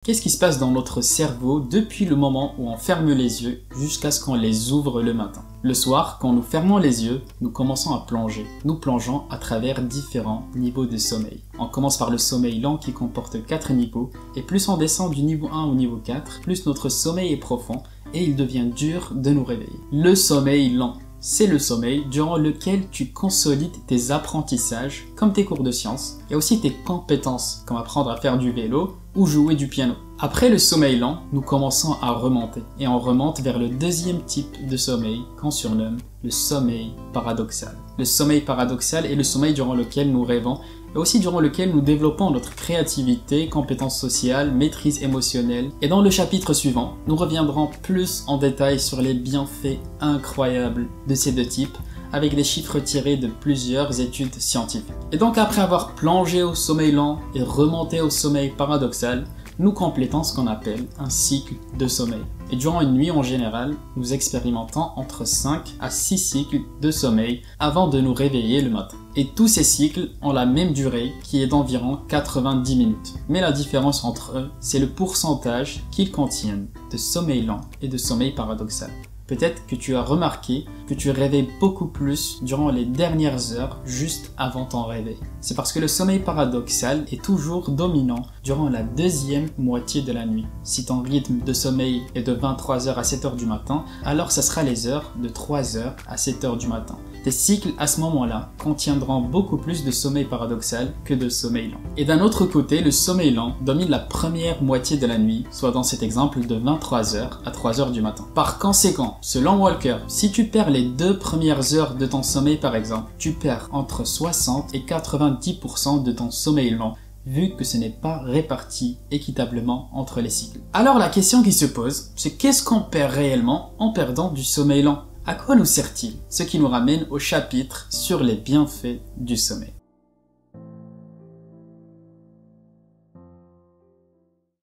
Qu'est-ce qui se passe dans notre cerveau depuis le moment où on ferme les yeux jusqu'à ce qu'on les ouvre le matin? Le soir, quand nous fermons les yeux, nous commençons à plonger. Nous plongeons à travers différents niveaux de sommeil. On commence par le sommeil lent qui comporte 4 niveaux, et plus on descend du niveau 1 au niveau 4, plus notre sommeil est profond et il devient dur de nous réveiller. Le sommeil lent, c'est le sommeil durant lequel tu consolides tes apprentissages, comme tes cours de sciences, et aussi tes compétences, comme apprendre à faire du vélo ou jouer du piano. Après le sommeil lent, nous commençons à remonter, et on remonte vers le deuxième type de sommeil qu'on surnomme le sommeil paradoxal. Le sommeil paradoxal est le sommeil durant lequel nous rêvons, et aussi durant lequel nous développons notre créativité, compétences sociales, maîtrise émotionnelle. Et dans le chapitre suivant, nous reviendrons plus en détail sur les bienfaits incroyables de ces deux types, avec des chiffres tirés de plusieurs études scientifiques. Et donc après avoir plongé au sommeil lent et remonté au sommeil paradoxal, nous complétons ce qu'on appelle un cycle de sommeil. Et durant une nuit en général, nous expérimentons entre 5 à 6 cycles de sommeil avant de nous réveiller le matin. Et tous ces cycles ont la même durée qui est d'environ 90 minutes. Mais la différence entre eux, c'est le pourcentage qu'ils contiennent de sommeil lent et de sommeil paradoxal. Peut-être que tu as remarqué que tu rêvais beaucoup plus durant les dernières heures juste avant ton réveil. C'est parce que le sommeil paradoxal est toujours dominant durant la deuxième moitié de la nuit. Si ton rythme de sommeil est de 23h à 7h du matin, alors ça sera les heures de 3h à 7h du matin. Tes cycles à ce moment-là contiendront beaucoup plus de sommeil paradoxal que de sommeil lent. Et d'un autre côté, le sommeil lent domine la première moitié de la nuit, soit dans cet exemple de 23h à 3h du matin. Par conséquent, selon Walker, si tu perds les 2 premières heures de ton sommeil par exemple, tu perds entre 60 et 90% de ton sommeil lent, vu que ce n'est pas réparti équitablement entre les cycles. Alors la question qui se pose, c'est qu'est-ce qu'on perd réellement en perdant du sommeil lent? À quoi nous sert-il? Ce qui nous ramène au chapitre sur les bienfaits du sommeil.